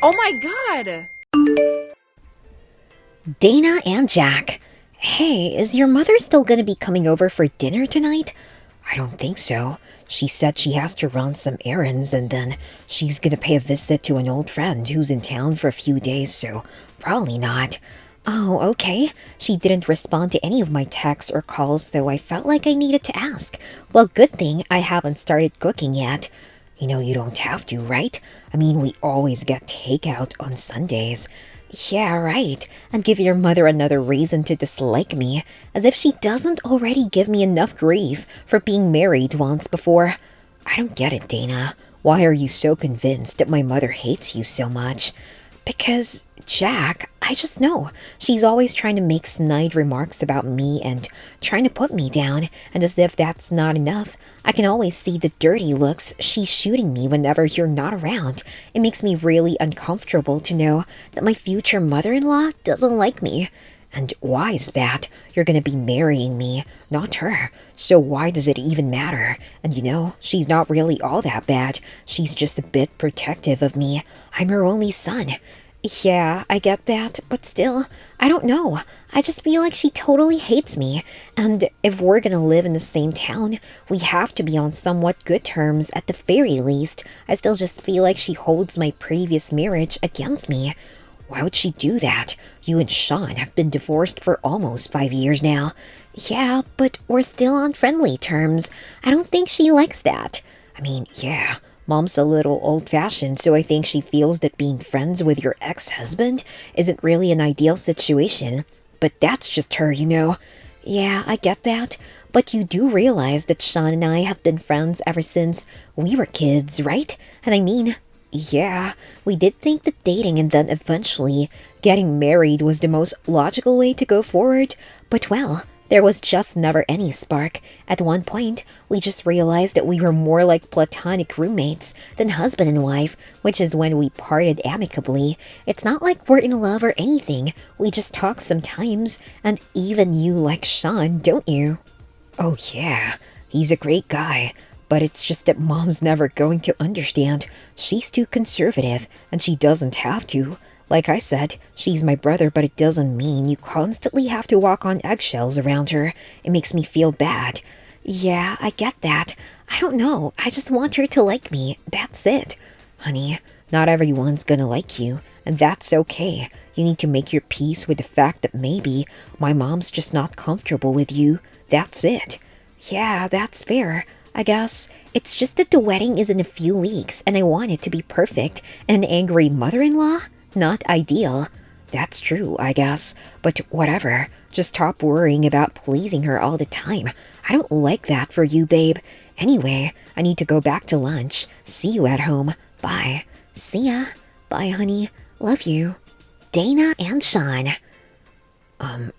Oh my god! Dana and Jack. Hey, is your mother still gonna be coming over for dinner tonight? I don't think so. She said she has to run some errands and then she's gonna pay a visit to an old friend who's in town for a few days, so probably not. Oh, okay. She didn't respond to any of my texts or calls, so I felt like I needed to ask. Well, good thing I haven't started cooking yet. You know, you don't have to, right? I mean, we always get takeout on Sundays. Yeah, right. And give your mother another reason to dislike me, as if she doesn't already give me enough grief for being married once before. I don't get it, Dana. Why are you so convinced that my mother hates you so much? Because, Jack, I just know. She's always trying to make snide remarks about me and trying to put me down, and as if that's not enough, I can always see the dirty looks she's shooting me whenever you're not around. It makes me really uncomfortable to know that my future mother-in-law doesn't like me. And why is that? You're gonna be marrying me, not her. So why does it even matter? And you know, she's not really all that bad. She's just a bit protective of me. I'm her only son. Yeah, I get that, but still, I don't know. I just feel like she totally hates me. And if we're gonna live in the same town, we have to be on somewhat good terms at the very least. I still just feel like she holds my previous marriage against me. Why would she do that? You and Sean have been divorced for almost 5 years now. Yeah, but we're still on friendly terms. I don't think she likes that. I mean, yeah, Mom's a little old-fashioned, so I think she feels that being friends with your ex-husband isn't really an ideal situation. But that's just her, you know. Yeah, I get that. But you do realize that Sean and I have been friends ever since we were kids, right? And I mean, yeah, we did think that dating and then eventually getting married was the most logical way to go forward, but well, there was just never any spark. At one point, we just realized that we were more like platonic roommates than husband and wife, which is when we parted amicably. It's not like we're in love or anything, we just talk sometimes, and even you like Sean, don't you? Oh yeah, he's a great guy. But it's just that Mom's never going to understand. She's too conservative, and she doesn't have to. Like I said, she's my brother, but it doesn't mean you constantly have to walk on eggshells around her. It makes me feel bad. Yeah, I get that. I don't know. I just want her to like me. That's it. Honey, not everyone's gonna like you, and that's okay. You need to make your peace with the fact that maybe my mom's just not comfortable with you. That's it. Yeah, that's fair. I guess it's just that the wedding is in a few weeks and I want it to be perfect, and an angry mother-in-law? Not ideal. That's true, I guess, but whatever. Just stop worrying about pleasing her all the time. I don't like that for you, babe. Anyway, I need to go back to lunch. See you at home. Bye. See ya. Bye, honey. Love you. Dana and Sean.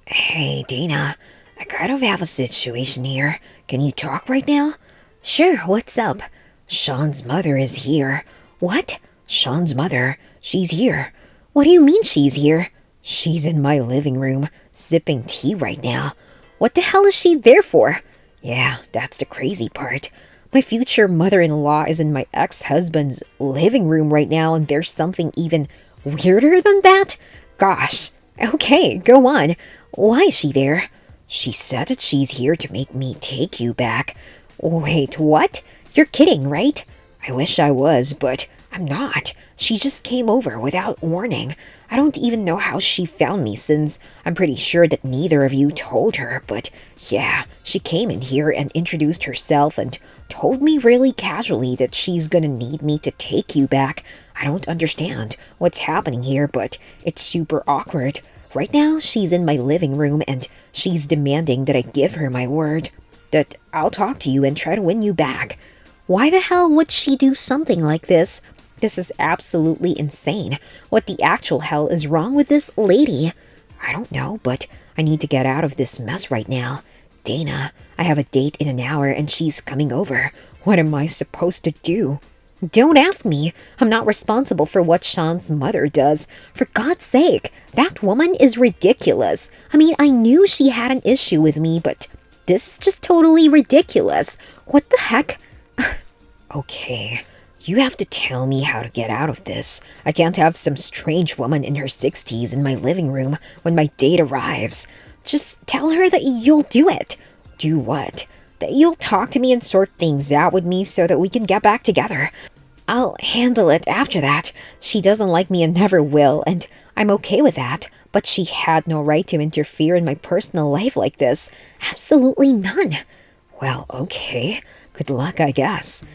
Hey, Dana. I kind of have a situation here. Can you talk right now? Sure, what's up? Sean's mother is here. What? Sean's mother? She's here. What do you mean she's here? She's in my living room, sipping tea right now. What the hell is she there for? Yeah, that's the crazy part. My future mother-in-law is in my ex-husband's living room right now, and there's something even weirder than that? Gosh. Okay, go on. Why is she there? She said that she's here to make me take you back. Wait, what? You're kidding, right? I wish I was, but I'm not. She just came over without warning. I don't even know how she found me, since I'm pretty sure that neither of you told her, but yeah, she came in here and introduced herself and told me really casually that she's gonna need me to take you back. I don't understand what's happening here, but it's super awkward. Right now, she's in my living room and she's demanding that I give her my word that I'll talk to you and try to win you back. Why the hell would she do something like this? This is absolutely insane. What the actual hell is wrong with this lady? I don't know, but I need to get out of this mess right now. Dana, I have a date in an hour and she's coming over. What am I supposed to do? Don't ask me. I'm not responsible for what Sean's mother does. For God's sake, that woman is ridiculous. I mean, I knew she had an issue with me, but this is just totally ridiculous. What the heck? Okay, You have to tell me how to get out of this. I can't have some strange woman in her 60s in my living room when my date arrives. Just tell her that you'll do it. Do what? That you'll talk to me and sort things out with me so that we can get back together. I'll handle it after that. She doesn't like me and never will, and I'm okay with that. But she had no right to interfere in my personal life like this. Absolutely none. Well, okay. Good luck, I guess.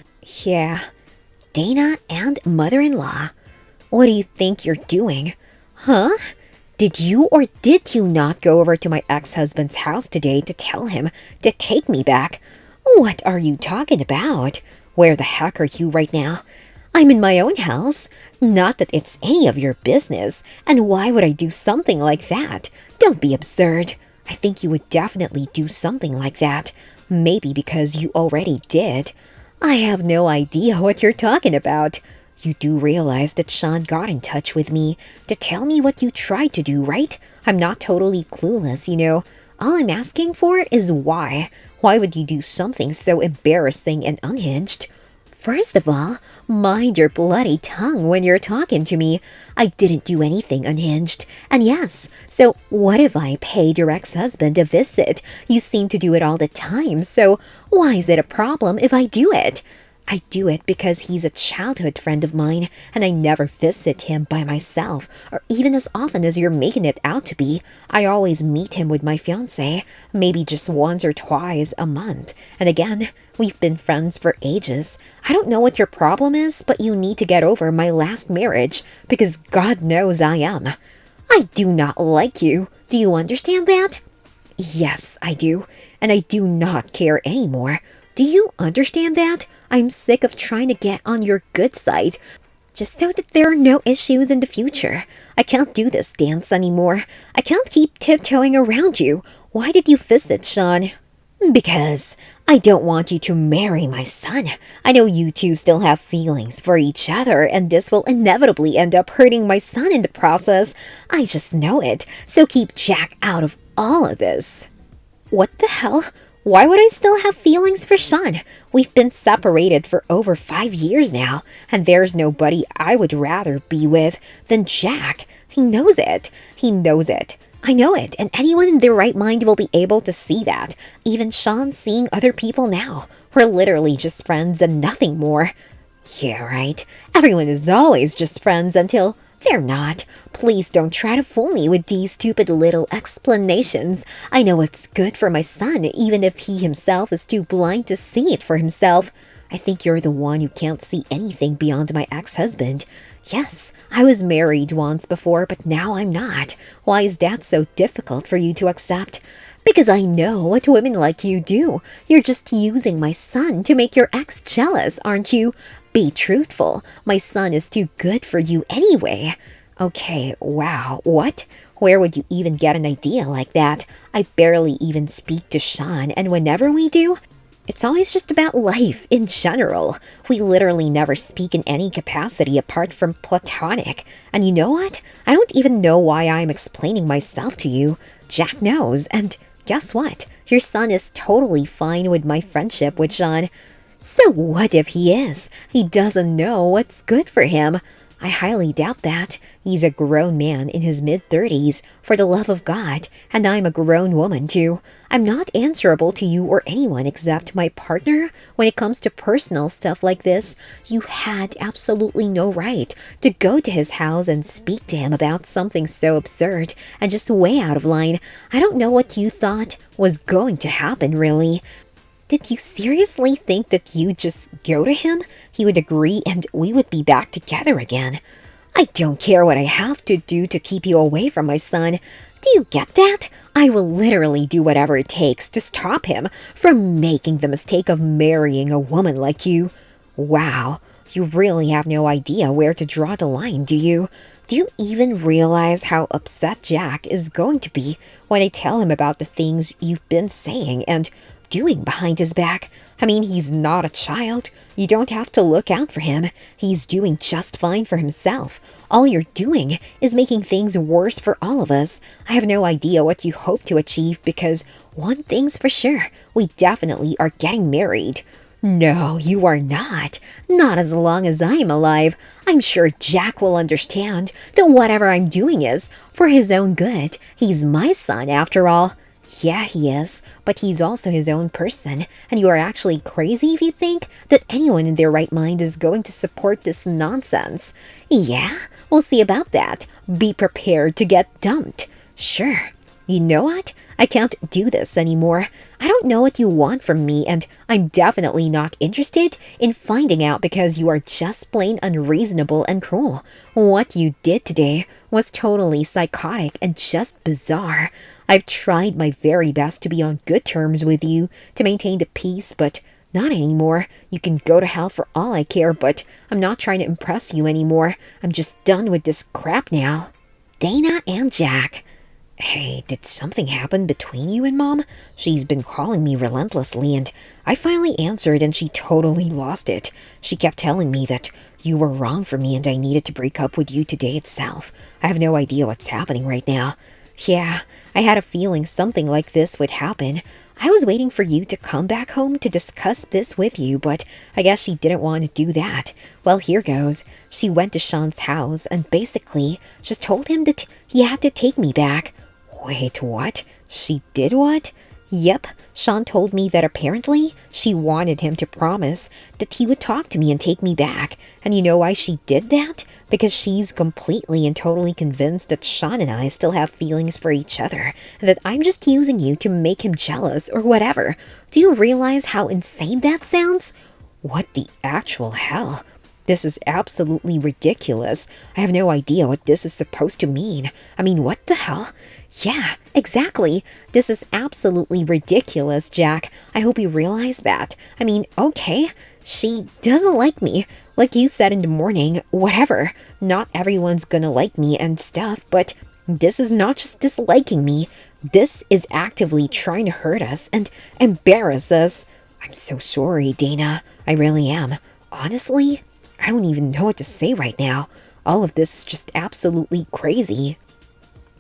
Yeah. Dana and mother-in-law. What do you think you're doing? Huh? Did you or did you not go over to my ex-husband's house today to tell him to take me back? What are you talking about? Where the heck are you right now? I'm in my own house. Not that it's any of your business. And why would I do something like that? Don't be absurd. I think you would definitely do something like that. Maybe because you already did. I have no idea what you're talking about. You do realize that Sean got in touch with me to tell me what you tried to do, right? I'm not totally clueless, you know. All I'm asking for is why. Why would you do something so embarrassing and unhinged? First of all, mind your bloody tongue when you're talking to me. I didn't do anything unhinged. And yes, so what if I paid your ex-husband a visit? You seem to do it all the time, so why is it a problem if I do it? I do it because he's a childhood friend of mine, and I never visit him by myself, or even as often as you're making it out to be. I always meet him with my fiancé, maybe just once or twice a month. And again, we've been friends for ages. I don't know what your problem is, but you need to get over my last marriage, because God knows I am. I do not like you. Do you understand that? Yes, I do, and I do not care anymore. Do you understand that? I'm sick of trying to get on your good side, just so that there are no issues in the future. I can't do this dance anymore. I can't keep tiptoeing around you. Why did you visit, Sean? Because I don't want you to marry my son. I know you two still have feelings for each other, and this will inevitably end up hurting my son in the process. I just know it, so keep Jack out of all of this. What the hell? Why would I still have feelings for Sean? We've been separated for over 5 years now, and there's nobody I would rather be with than Jack. He knows it. He knows it. I know it, and anyone in their right mind will be able to see that. Even Sean seeing other people now. We're literally just friends and nothing more. Yeah, right. Everyone is always just friends until they're not. Please don't try to fool me with these stupid little explanations. I know it's good for my son, even if he himself is too blind to see it for himself. I think you're the one who can't see anything beyond my ex-husband. Yes, I was married once before, but now I'm not. Why is that so difficult for you to accept? Because I know what women like you do. You're just using my son to make your ex jealous, aren't you? Be truthful. My son is too good for you anyway. Okay, wow, what? Where would you even get an idea like that? I barely even speak to Sean, and whenever we do, it's always just about life in general. We literally never speak in any capacity apart from platonic. And you know what? I don't even know why I'm explaining myself to you. Jack knows, and guess what? Your son is totally fine with my friendship with Sean. So what if he is? He doesn't know what's good for him. I highly doubt that. He's a grown man in his mid-30s, for the love of God, and I'm a grown woman too. I'm not answerable to you or anyone except my partner. When it comes to personal stuff like this, you had absolutely no right to go to his house and speak to him about something so absurd and just way out of line. I don't know what you thought was going to happen, really. Did you seriously think that you'd just go to him? He would agree and we would be back together again. I don't care what I have to do to keep you away from my son. Do you get that? I will literally do whatever it takes to stop him from making the mistake of marrying a woman like you. Wow, you really have no idea where to draw the line, do you? Do you even realize how upset Jack is going to be when I tell him about the things you've been saying and doing behind his back? I mean, he's not a child. You don't have to look out for him. He's doing just fine for himself. All you're doing is making things worse for all of us. I have no idea what you hope to achieve because one thing's for sure, we definitely are getting married. No, you are not. Not as long as I'm alive. I'm sure Jack will understand that whatever I'm doing is for his own good. He's my son, after all. Yeah, he is, but he's also his own person, and you are actually crazy if you think that anyone in their right mind is going to support this nonsense. Yeah, we'll see about that. Be prepared to get dumped. Sure. You know what? I can't do this anymore. I don't know what you want from me, and I'm definitely not interested in finding out because you are just plain unreasonable and cruel. What you did today was totally psychotic and just bizarre. I've tried my very best to be on good terms with you, to maintain the peace, but not anymore. You can go to hell for all I care, but I'm not trying to impress you anymore. I'm just done with this crap now. Dana and Jack. Hey, did something happen between you and Mom? She's been calling me relentlessly, and I finally answered and she totally lost it. She kept telling me that you were wrong for me and I needed to break up with you today itself. I have no idea what's happening right now. Yeah, I had a feeling something like this would happen. I was waiting for you to come back home to discuss this with you, but I guess she didn't want to do that. Well, here goes. She went to Sean's house and basically just told him that he had to take me back. Wait, what? She did what? Yep, Sean told me that apparently she wanted him to promise that he would talk to me and take me back. And you know why she did that? Because she's completely and totally convinced that Sean and I still have feelings for each other, and that I'm just using you to make him jealous or whatever. Do you realize how insane that sounds? What the actual hell? This is absolutely ridiculous. I have no idea what this is supposed to mean. I mean, what the hell? Yeah, exactly. This is absolutely ridiculous, Jack. I hope you realize that. I mean, okay, she doesn't like me. Like you said in the morning, whatever. Not everyone's gonna like me and stuff, but this is not just disliking me. This is actively trying to hurt us and embarrass us. I'm so sorry, Dana. I really am. Honestly, I don't even know what to say right now. All of this is just absolutely crazy.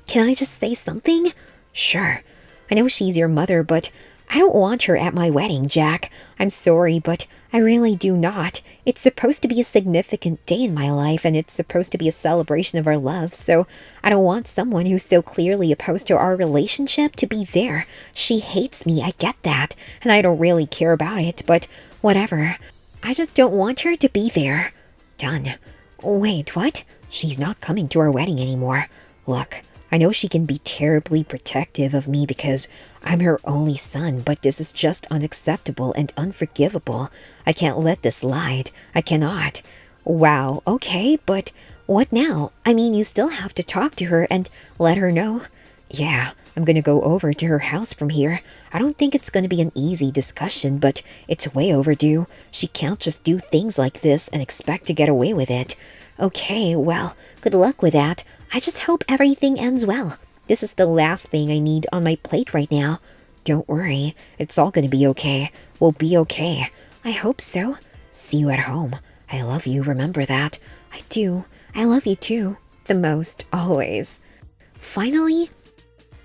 Can I just say something? Sure. I know she's your mother, but I don't want her at my wedding, Jack. I'm sorry, but I really do not. It's supposed to be a significant day in my life, and it's supposed to be a celebration of our love, so I don't want someone who's so clearly opposed to our relationship to be there. She hates me, I get that, and I don't really care about it, but whatever. I just don't want her to be there. Done. Wait, what? She's not coming to our wedding anymore. Look, I know she can be terribly protective of me because I'm her only son, but this is just unacceptable and unforgivable. I can't let this slide. I cannot. Wow, okay, but what now? I mean, you still have to talk to her and let her know. Yeah, I'm gonna go over to her house from here. I don't think it's gonna be an easy discussion, but it's way overdue. She can't just do things like this and expect to get away with it. Okay, well, good luck with that. I just hope everything ends well. This is the last thing I need on my plate right now. Don't worry, it's all gonna be okay. We'll be okay. I hope so. See you at home. I love you, remember that. I do. I love you too. The most, always. Finally,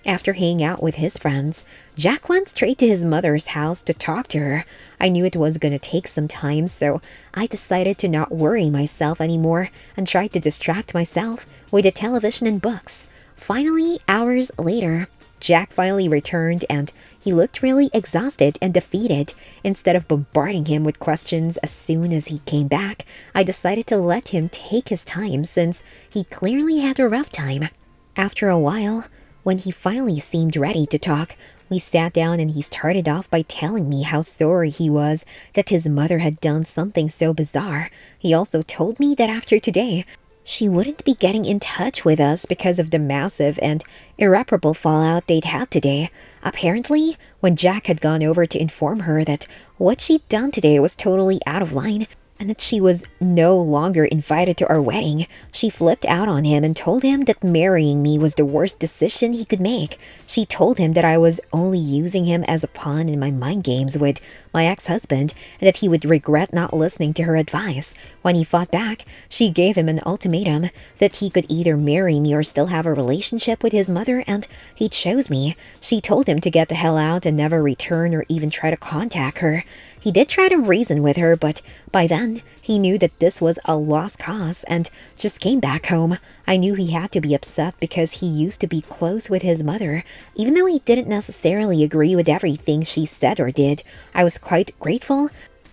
after hanging out with his friends, Jack went straight to his mother's house to talk to her. I knew it was gonna take some time, so I decided to not worry myself anymore and tried to distract myself with the television and books. Finally, hours later, Jack finally returned and he looked really exhausted and defeated. Instead of bombarding him with questions as soon as he came back, I decided to let him take his time since he clearly had a rough time. After a while, when he finally seemed ready to talk, we sat down and he started off by telling me how sorry he was that his mother had done something so bizarre. He also told me that after today, she wouldn't be getting in touch with us because of the massive and irreparable fallout they'd had today. Apparently, when Jack had gone over to inform her that what she'd done today was totally out of line, and that she was no longer invited to our wedding, she flipped out on him and told him that marrying me was the worst decision he could make. She told him that I was only using him as a pawn in my mind games with my ex-husband, and that he would regret not listening to her advice. When he fought back, she gave him an ultimatum that he could either marry me or still have a relationship with his mother, and he chose me. She told him to get the hell out and never return or even try to contact her. He did try to reason with her, but by then, he knew that this was a lost cause and just came back home. I knew he had to be upset because he used to be close with his mother. Even though he didn't necessarily agree with everything she said or did, I was quite grateful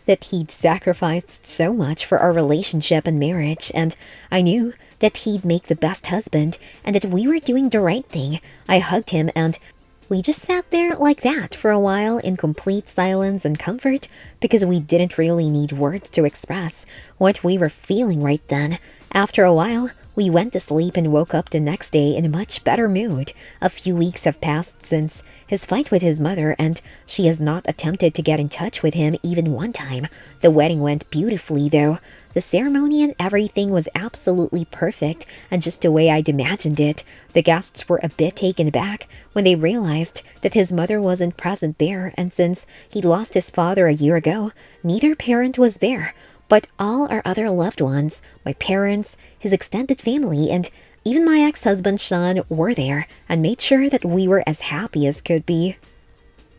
that he'd sacrificed so much for our relationship and marriage, and I knew that he'd make the best husband and that we were doing the right thing. I hugged him and we just sat there like that for a while in complete silence and comfort because we didn't really need words to express what we were feeling right then. After a while, we went to sleep and woke up the next day in a much better mood. A few weeks have passed since his fight with his mother, and she has not attempted to get in touch with him even one time. The wedding went beautifully, though. The ceremony and everything was absolutely perfect and just the way I'd imagined it. The guests were a bit taken aback when they realized that his mother wasn't present there, and since he'd lost his father a year ago, neither parent was there. But all our other loved ones, my parents, his extended family, and even my ex-husband Sean were there and made sure that we were as happy as could be.